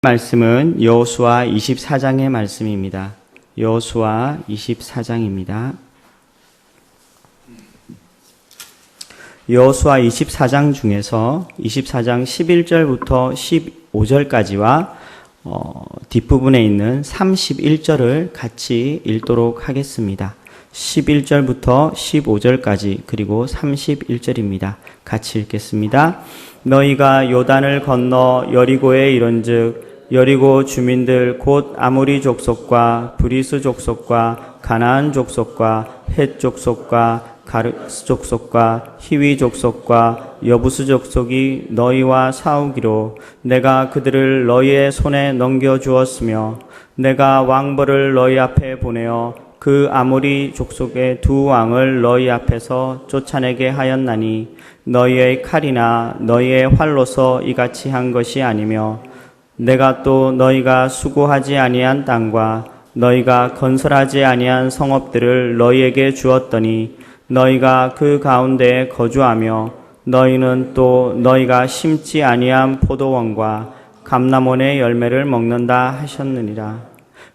말씀은 여호수아 24장의 말씀입니다. 여호수아 24장입니다. 여호수아 24장 중에서 24장 11절부터 15절까지와 뒷부분에 있는 31절을 같이 읽도록 하겠습니다. 11절부터 15절까지 그리고 31절입니다. 같이 읽겠습니다. 너희가 요단을 건너 여리고에 이른즉 여리고 주민들 곧 아모리 족속과 브리스 족속과 가나안 족속과 헷 족속과 가르스 족속과 히위 족속과 여부스 족속이 너희와 싸우기로 내가 그들을 너희의 손에 넘겨주었으며 내가 왕벌을 너희 앞에 보내어 그 아모리 족속의 두 왕을 너희 앞에서 쫓아내게 하였나니 너희의 칼이나 너희의 활로서 이같이 한 것이 아니며 내가 또 너희가 수고하지 아니한 땅과 너희가 건설하지 아니한 성읍들을 너희에게 주었더니 너희가 그 가운데에 거주하며 너희는 또 너희가 심지 아니한 포도원과 감람원의 열매를 먹는다 하셨느니라.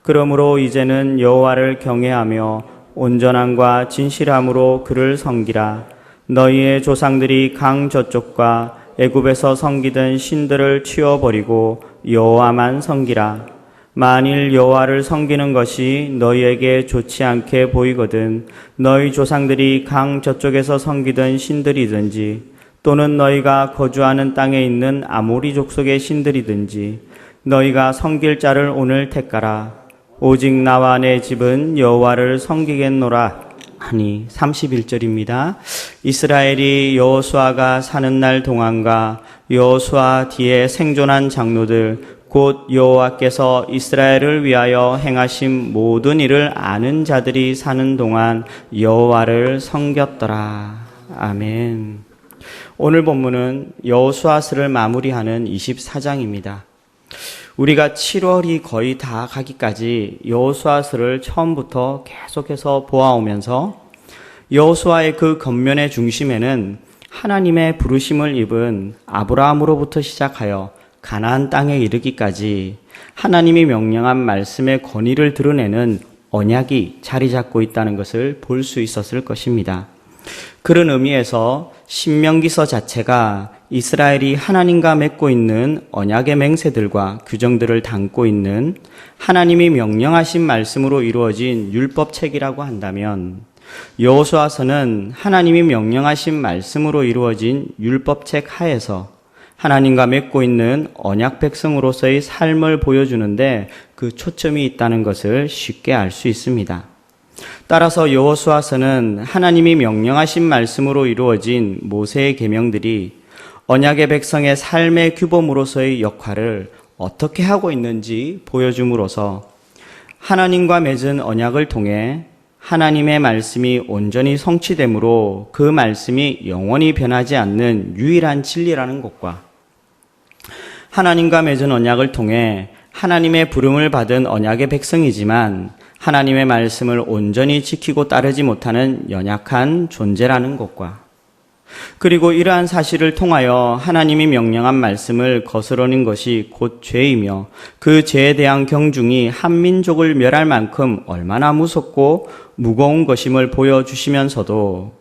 그러므로 이제는 여호와를 경외하며 온전함과 진실함으로 그를 섬기라. 너희의 조상들이 강 저쪽과 애굽에서 섬기던 신들을 치워버리고 여호와만 섬기라. 만일 여호와를 섬기는 것이 너희에게 좋지 않게 보이거든 너희 조상들이 강 저쪽에서 섬기던 신들이든지 또는 너희가 거주하는 땅에 있는 아모리 족속의 신들이든지 너희가 섬길 자를 오늘 택하라. 오직 나와 내 집은 여호와를 섬기겠노라 하니 31절입니다. 이스라엘이 여호수아가 사는 날 동안과 여호수아 뒤에 생존한 장로들 곧 여호와께서 이스라엘을 위하여 행하신 모든 일을 아는 자들이 사는 동안 여호와를 섬겼더라. 아멘. 오늘 본문은 여호수아서를 마무리하는 24장입니다. 우리가 7월이 거의 다 가기까지 여호수아서를 처음부터 계속해서 보아오면서 여호수아의 그 겉면의 중심에는 하나님의 부르심을 입은 아브라함으로부터 시작하여 가나안 땅에 이르기까지 하나님이 명령한 말씀의 권위를 드러내는 언약이 자리 잡고 있다는 것을 볼 수 있었을 것입니다. 그런 의미에서 신명기서 자체가 이스라엘이 하나님과 맺고 있는 언약의 맹세들과 규정들을 담고 있는 하나님이 명령하신 말씀으로 이루어진 율법책이라고 한다면 여호수아서는 하나님이 명령하신 말씀으로 이루어진 율법책 하에서 하나님과 맺고 있는 언약 백성으로서의 삶을 보여주는데 그 초점이 있다는 것을 쉽게 알 수 있습니다. 따라서 여호수아서는 하나님이 명령하신 말씀으로 이루어진 모세의 계명들이 언약의 백성의 삶의 규범으로서의 역할을 어떻게 하고 있는지 보여줌으로써 하나님과 맺은 언약을 통해 하나님의 말씀이 온전히 성취되므로 그 말씀이 영원히 변하지 않는 유일한 진리라는 것과 하나님과 맺은 언약을 통해 하나님의 부름을 받은 언약의 백성이지만 하나님의 말씀을 온전히 지키고 따르지 못하는 연약한 존재라는 것과 그리고 이러한 사실을 통하여 하나님이 명령한 말씀을 거스르는 것이 곧 죄이며 그 죄에 대한 경중이 한 민족을 멸할 만큼 얼마나 무섭고 무거운 것임을 보여주시면서도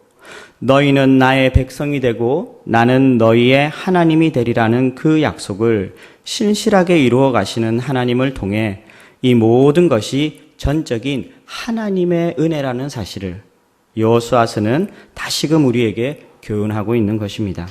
너희는 나의 백성이 되고 나는 너희의 하나님이 되리라는 그 약속을 신실하게 이루어 가시는 하나님을 통해 이 모든 것이 전적인 하나님의 은혜라는 사실을 여호수아서는 다시금 우리에게 교훈하고 있는 것입니다.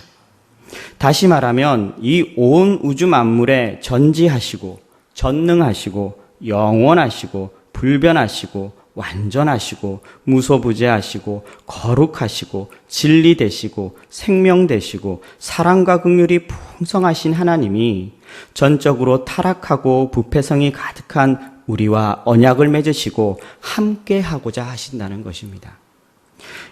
다시 말하면 이 온 우주 만물에 전지하시고 전능하시고 영원하시고 불변하시고 완전하시고 무소부재하시고 거룩하시고 진리 되시고 생명 되시고 사랑과 긍휼이 풍성하신 하나님이 전적으로 타락하고 부패성이 가득한 우리와 언약을 맺으시고 함께하고자 하신다는 것입니다.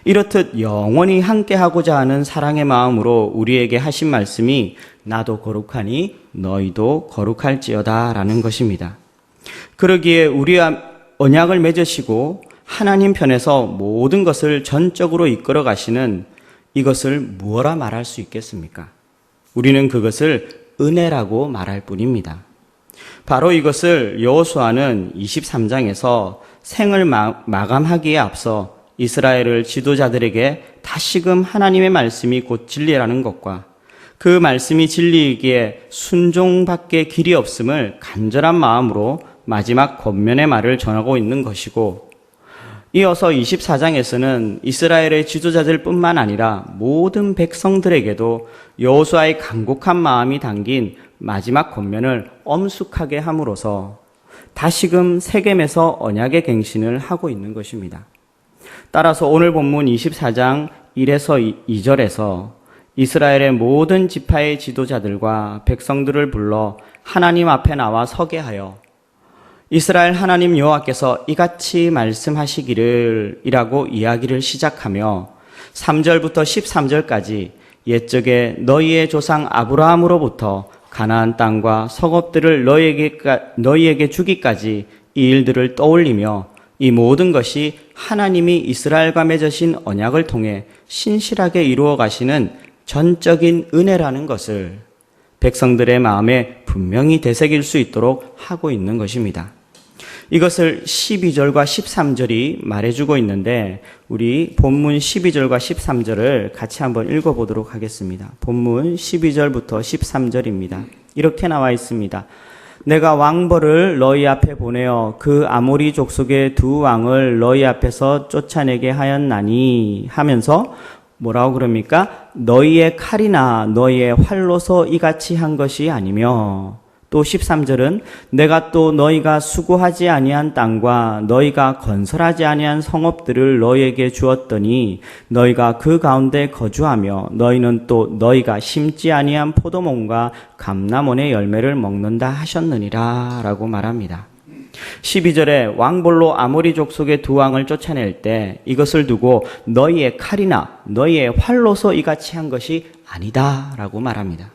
이렇듯 영원히 함께하고자 하는 사랑의 마음으로 우리에게 하신 말씀이 나도 거룩하니 너희도 거룩할지어다 라는 것입니다. 그러기에 우리와 언약을 맺으시고 하나님 편에서 모든 것을 전적으로 이끌어 가시는 이것을 무엇라 말할 수 있겠습니까? 우리는 그것을 은혜라고 말할 뿐입니다. 바로 이것을 여호수아는 23장에서 생을 마감하기에 앞서 이스라엘을 지도자들에게 다시금 하나님의 말씀이 곧 진리라는 것과 그 말씀이 진리이기에 순종밖에 길이 없음을 간절한 마음으로 마지막 권면의 말을 전하고 있는 것이고, 이어서 24장에서는 이스라엘의 지도자들뿐만 아니라 모든 백성들에게도 여호수아의 간곡한 마음이 담긴 마지막 권면을 엄숙하게 함으로써 다시금 세겜에서 언약의 갱신을 하고 있는 것입니다. 따라서 오늘 본문 24장 1에서 2절에서 이스라엘의 모든 지파의 지도자들과 백성들을 불러 하나님 앞에 나와 서게 하여 이스라엘 하나님 여호와께서 이같이 말씀하시기를 이라고 이야기를 시작하며 3절부터 13절까지 옛적에 너희의 조상 아브라함으로부터 가나안 땅과 성읍들을 너희에게 주기까지 이 일들을 떠올리며 이 모든 것이 하나님이 이스라엘과 맺으신 언약을 통해 신실하게 이루어 가시는 전적인 은혜라는 것을 백성들의 마음에 분명히 되새길 수 있도록 하고 있는 것입니다. 이것을 12절과 13절이 말해주고 있는데 우리 본문 12절과 13절을 같이 한번 읽어보도록 하겠습니다. 본문 12절부터 13절입니다. 이렇게 나와 있습니다. 내가 왕벌을 너희 앞에 보내어 그 아모리 족속의 두 왕을 너희 앞에서 쫓아내게 하였나니 하면서 뭐라고 그럽니까? 너희의 칼이나 너희의 활로서 이같이 한 것이 아니며, 또 13절은 내가 또 너희가 수고하지 아니한 땅과 너희가 건설하지 아니한 성읍들을 너희에게 주었더니 너희가 그 가운데 거주하며 너희는 또 너희가 심지 아니한 포도몬과 감람원의 열매를 먹는다 하셨느니라 라고 말합니다. 12절에 왕볼로 아모리 족속의 두 왕을 쫓아낼 때 이것을 두고 너희의 칼이나 너희의 활로서 이같이 한 것이 아니다 라고 말합니다.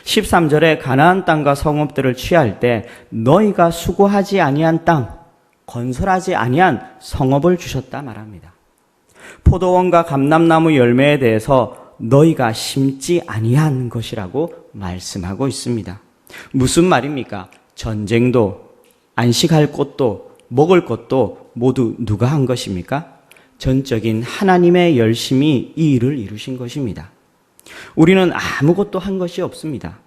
13절에 가나안 땅과 성읍들을 취할 때 너희가 수고하지 아니한 땅, 건설하지 아니한 성읍을 주셨다 말합니다. 포도원과 감람나무 열매에 대해서 너희가 심지 아니한 것이라고 말씀하고 있습니다. 무슨 말입니까? 전쟁도 안식할 곳도 먹을 것도 모두 누가 한 것입니까? 전적인 하나님의 열심이 이 일을 이루신 것입니다. 우리는 아무것도 한 것이 없습니다.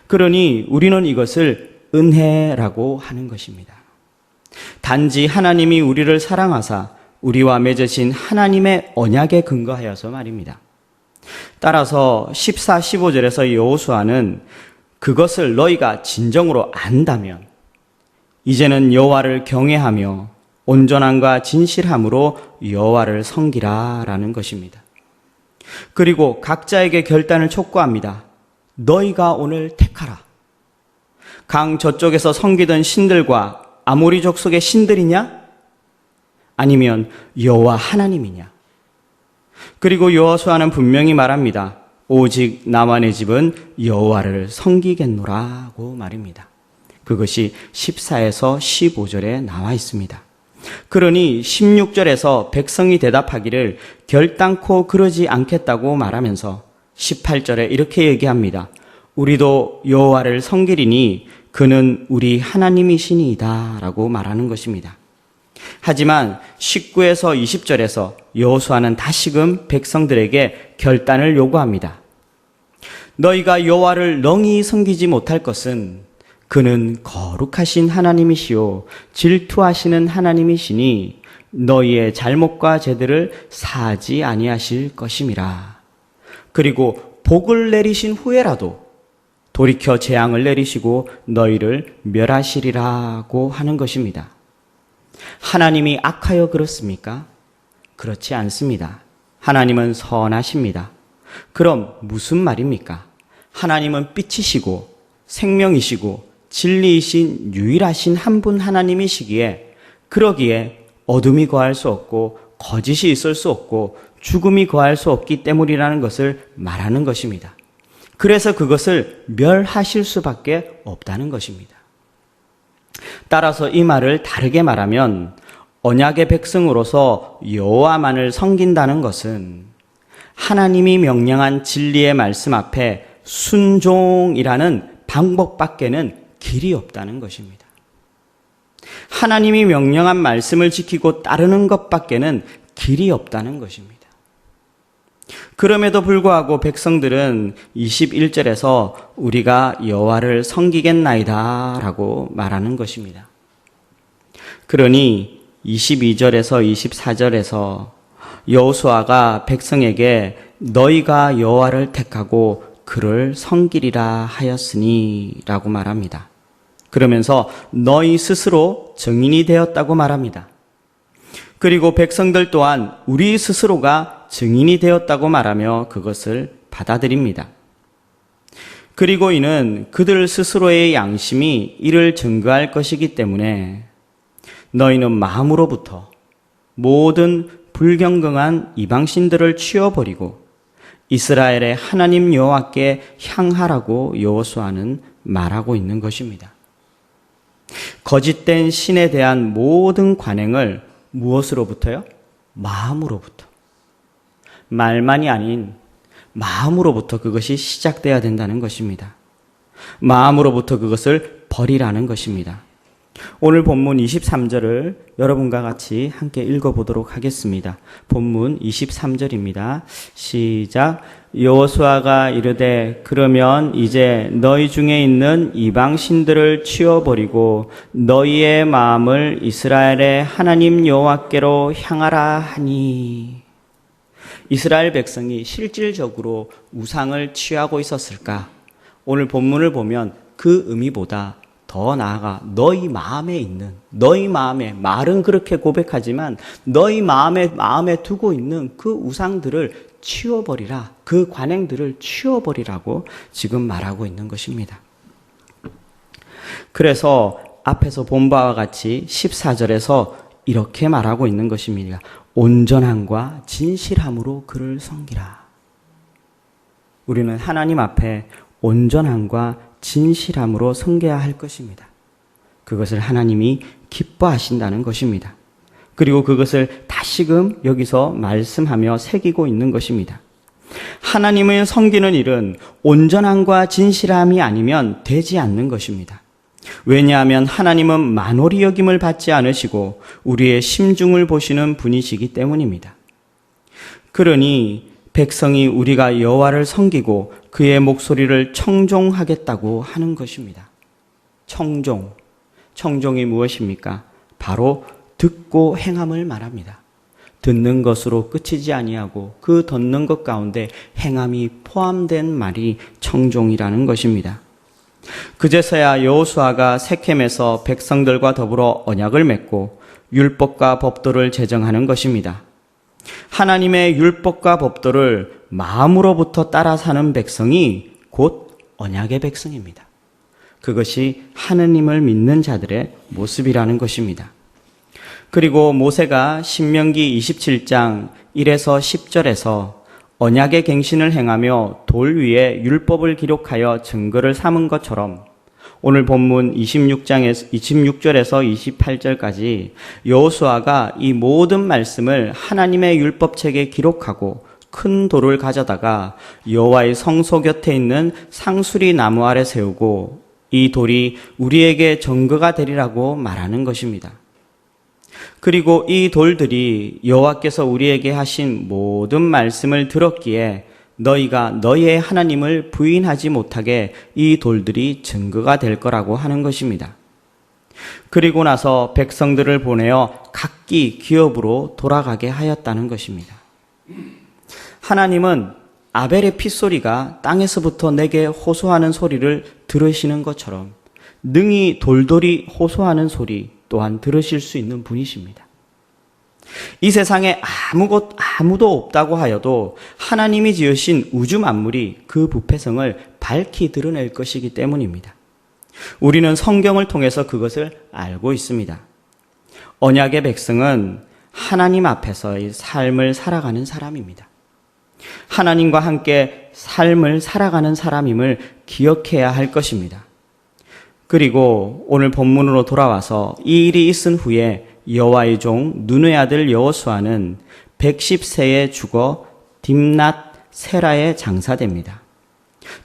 그러니 우리는 이것을 은혜라고 하는 것입니다. 단지 하나님이 우리를 사랑하사 우리와 맺으신 하나님의 언약에 근거하여서 말입니다. 따라서 14, 15절에서 여호수아는 그것을 너희가 진정으로 안다면 이제는 여호와를 경외하며 온전함과 진실함으로 여호와를 섬기라 라는 것입니다. 그리고 각자에게 결단을 촉구합니다. 너희가 오늘 택하라. 강 저쪽에서 섬기던 신들과 아모리 족속의 신들이냐? 아니면 여호와 하나님이냐? 그리고 여호수아는 분명히 말합니다. 오직 나와 내 집은 여호와를 섬기겠노라고 말입니다. 그것이 14에서 15절에 나와 있습니다. 그러니 16절에서 백성이 대답하기를 결단코 그러지 않겠다고 말하면서 18절에 이렇게 얘기합니다. 우리도 여호와를 섬기리니 그는 우리 하나님이시니이다 라고 말하는 것입니다. 하지만 19에서 20절에서 여호수아는 다시금 백성들에게 결단을 요구합니다. 너희가 여호와를 능히 섬기지 못할 것은 그는 거룩하신 하나님이시요 질투하시는 하나님이시니 너희의 잘못과 죄들을 사하지 아니하실 것임이라. 그리고 복을 내리신 후에라도 돌이켜 재앙을 내리시고 너희를 멸하시리라고 하는 것입니다. 하나님이 악하여 그렇습니까? 그렇지 않습니다. 하나님은 선하십니다. 그럼 무슨 말입니까? 하나님은 빛이시고 생명이시고 진리이신 유일하신 한 분 하나님이시기에 그러기에 어둠이 거할 수 없고 거짓이 있을 수 없고 죽음이 거할 수 없기 때문이라는 것을 말하는 것입니다. 그래서 그것을 멸하실 수밖에 없다는 것입니다. 따라서 이 말을 다르게 말하면 언약의 백성으로서 여호와만을 섬긴다는 것은 하나님이 명령한 진리의 말씀 앞에 순종이라는 방법밖에는 길이 없다는 것입니다. 하나님이 명령한 말씀을 지키고 따르는 것밖에는 길이 없다는 것입니다. 그럼에도 불구하고 백성들은 21절에서 우리가 여호와를 섬기겠나이다 라고 말하는 것입니다. 그러니 22절에서 24절에서 여호수아가 백성에게 너희가 여호와를 택하고 그를 섬기리라 하였으니 라고 말합니다. 그러면서 너희 스스로 증인이 되었다고 말합니다. 그리고 백성들 또한 우리 스스로가 증인이 되었다고 말하며 그것을 받아들입니다. 그리고 이는 그들 스스로의 양심이 이를 증거할 것이기 때문에 너희는 마음으로부터 모든 불경건한 이방신들을 치워버리고 이스라엘의 하나님 여호와께 향하라고 여호수아는 말하고 있는 것입니다. 거짓된 신에 대한 모든 관행을 무엇으로부터요? 마음으로부터. 말만이 아닌 마음으로부터 그것이 시작돼야 된다는 것입니다. 마음으로부터 그것을 버리라는 것입니다. 오늘 본문 23절을 여러분과 같이 함께 읽어보도록 하겠습니다. 본문 23절입니다. 시작. 여호수아가 이르되 그러면 이제 너희 중에 있는 이방 신들을 치워버리고 너희의 마음을 이스라엘의 하나님 여호와께로 향하라 하니. 이스라엘 백성이 실질적으로 우상을 취하고 있었을까? 오늘 본문을 보면 그 의미보다 더 나아가 너희 마음에 있는, 너희 마음에, 말은 그렇게 고백하지만 너희 마음에 두고 있는 그 우상들을 치워버리라, 그 관행들을 치워버리라고 지금 말하고 있는 것입니다. 그래서 앞에서 본 바와 같이 14절에서 이렇게 말하고 있는 것입니다. 온전함과 진실함으로 그를 섬기라. 우리는 하나님 앞에 온전함과 진실함으로 섬겨야 할 것입니다. 그것을 하나님이 기뻐하신다는 것입니다. 그리고 그것을 다시금 여기서 말씀하며 새기고 있는 것입니다. 하나님을 섬기는 일은 온전함과 진실함이 아니면 되지 않는 것입니다. 왜냐하면 하나님은 만홀히 여김을 받지 않으시고 우리의 심중을 보시는 분이시기 때문입니다. 그러니 백성이 우리가 여호와를 섬기고 그의 목소리를 청종하겠다고 하는 것입니다. 청종이 무엇입니까? 바로 듣고 행함을 말합니다. 듣는 것으로 끝이지 아니하고 그 듣는 것 가운데 행함이 포함된 말이 청종이라는 것입니다. 그제서야 여호수아가 세켐에서 백성들과 더불어 언약을 맺고 율법과 법도를 제정하는 것입니다. 하나님의 율법과 법도를 마음으로부터 따라 사는 백성이 곧 언약의 백성입니다. 그것이 하느님을 믿는 자들의 모습이라는 것입니다. 그리고 모세가 신명기 27장 1에서 10절에서 언약의 갱신을 행하며 돌 위에 율법을 기록하여 증거를 삼은 것처럼 오늘 본문 26절에서 28절까지 여호수아가 이 모든 말씀을 하나님의 율법책에 기록하고 큰 돌을 가져다가 여호와의 성소 곁에 있는 상수리 나무 아래 세우고 이 돌이 우리에게 증거가 되리라고 말하는 것입니다. 그리고 이 돌들이 여호와께서 우리에게 하신 모든 말씀을 들었기에 너희가 너희의 하나님을 부인하지 못하게 이 돌들이 증거가 될 거라고 하는 것입니다. 그리고 나서 백성들을 보내어 각기 기업으로 돌아가게 하였다는 것입니다. 하나님은 아벨의 핏소리가 땅에서부터 내게 호소하는 소리를 들으시는 것처럼 능히 돌돌이 호소하는 소리 또한 들으실 수 있는 분이십니다. 이 세상에 아무도 없다고 하여도 하나님이 지으신 우주 만물이 그 부패성을 밝히 드러낼 것이기 때문입니다. 우리는 성경을 통해서 그것을 알고 있습니다. 언약의 백성은 하나님 앞에서의 삶을 살아가는 사람입니다. 하나님과 함께 삶을 살아가는 사람임을 기억해야 할 것입니다. 그리고 오늘 본문으로 돌아와서 이 일이 있은 후에 여호와의 종 눈의 아들 여호수아는 110세에 죽어 딥낫 세라에 장사됩니다.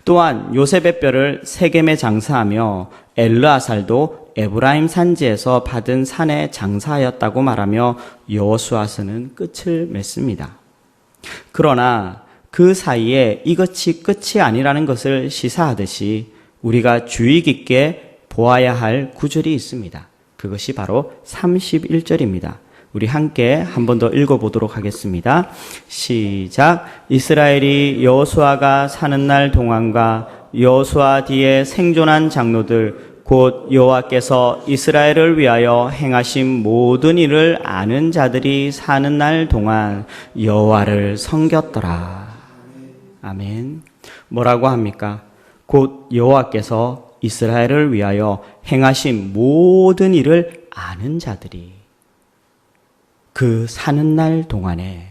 또한 요셉의 뼈를 세겜에 장사하며 엘르아살도 에브라임 산지에서 받은 산에 장사하였다고 말하며 여호수아서는 끝을 맺습니다. 그러나 그 사이에 이것이 끝이 아니라는 것을 시사하듯이 우리가 주의 깊게 보아야 할 구절이 있습니다. 그것이 바로 31절입니다. 우리 함께 한 번 더 읽어보도록 하겠습니다. 시작. 이스라엘이 여호수아가 사는 날 동안과 여호수아 뒤에 생존한 장로들 곧 여호와께서 이스라엘을 위하여 행하신 모든 일을 아는 자들이 사는 날 동안 여호와를 섬겼더라. 아멘. 뭐라고 합니까? 곧 여호와께서 이스라엘을 위하여 행하신 모든 일을 아는 자들이 그 사는 날 동안에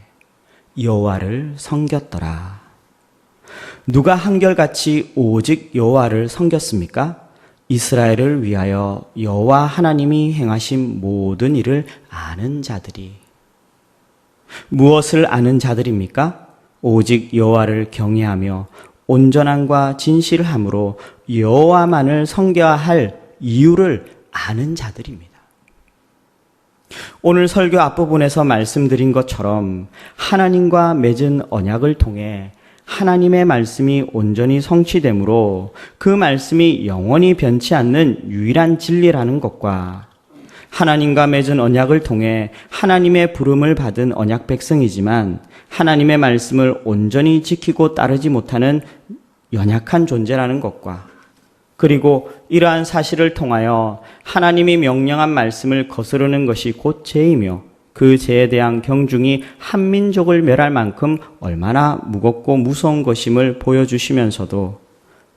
여호와를 섬겼더라. 누가 한결같이 오직 여호와를 섬겼습니까? 이스라엘을 위하여 여호와 하나님이 행하신 모든 일을 아는 자들이. 무엇을 아는 자들입니까? 오직 여호와를 경외하며 온전함과 진실함으로 여호와만을 섬겨야 할 이유를 아는 자들입니다. 오늘 설교 앞부분에서 말씀드린 것처럼 하나님과 맺은 언약을 통해 하나님의 말씀이 온전히 성취되므로 그 말씀이 영원히 변치 않는 유일한 진리라는 것과 하나님과 맺은 언약을 통해 하나님의 부름을 받은 언약 백성이지만 하나님의 말씀을 온전히 지키고 따르지 못하는 연약한 존재라는 것과 그리고 이러한 사실을 통하여 하나님이 명령한 말씀을 거스르는 것이 곧 죄이며 그 죄에 대한 경중이 한 민족을 멸할 만큼 얼마나 무겁고 무서운 것임을 보여주시면서도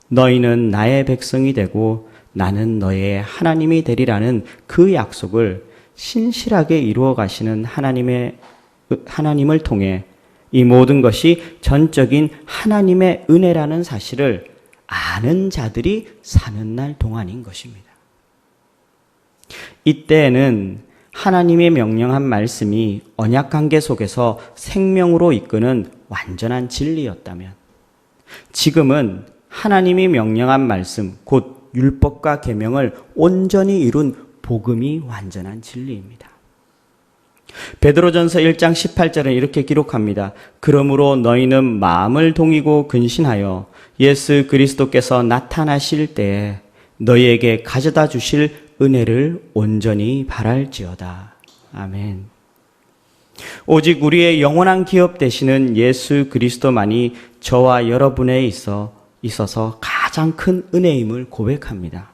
너희는 나의 백성이 되고 나는 너의 하나님이 되리라는 그 약속을 신실하게 이루어 가시는 하나님을 통해 이 모든 것이 전적인 하나님의 은혜라는 사실을 아는 자들이 사는 날 동안인 것입니다. 이때에는 하나님의 명령한 말씀이 언약관계 속에서 생명으로 이끄는 완전한 진리였다면 지금은 하나님이 명령한 말씀, 곧 율법과 계명을 온전히 이룬 복음이 완전한 진리입니다. 베드로전서 1장 18절은 이렇게 기록합니다. 그러므로 너희는 마음을 동이고 근신하여 예수 그리스도께서 나타나실 때에 너희에게 가져다 주실 은혜를 온전히 바랄지어다. 아멘. 오직 우리의 영원한 기업 되시는 예수 그리스도만이 저와 여러분에 있어서 가장 큰 은혜임을 고백합니다.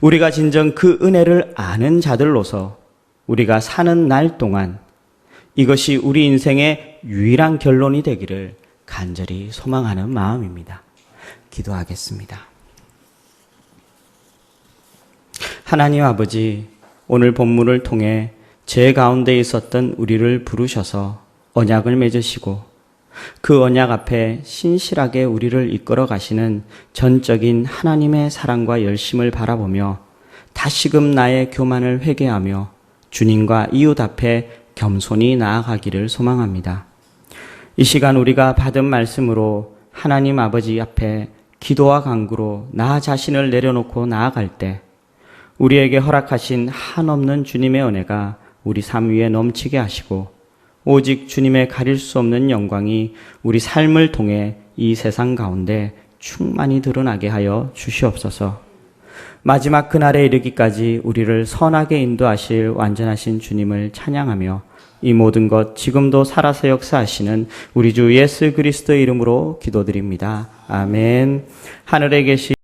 우리가 진정 그 은혜를 아는 자들로서 우리가 사는 날 동안 이것이 우리 인생의 유일한 결론이 되기를 간절히 소망하는 마음입니다. 기도하겠습니다. 하나님 아버지, 오늘 본문을 통해 죄 가운데 있었던 우리를 부르셔서 언약을 맺으시고 그 언약 앞에 신실하게 우리를 이끌어 가시는 전적인 하나님의 사랑과 열심을 바라보며 다시금 나의 교만을 회개하며 주님과 이웃 앞에 겸손히 나아가기를 소망합니다. 이 시간 우리가 받은 말씀으로 하나님 아버지 앞에 기도와 간구로 나 자신을 내려놓고 나아갈 때 우리에게 허락하신 한없는 주님의 은혜가 우리 삶 위에 넘치게 하시고 오직 주님의 가릴 수 없는 영광이 우리 삶을 통해 이 세상 가운데 충만히 드러나게 하여 주시옵소서. 마지막 그날에 이르기까지 우리를 선하게 인도하실 완전하신 주님을 찬양하며 이 모든 것 지금도 살아서 역사하시는 우리 주 예수 그리스도의 이름으로 기도드립니다. 아멘. 하늘에 계신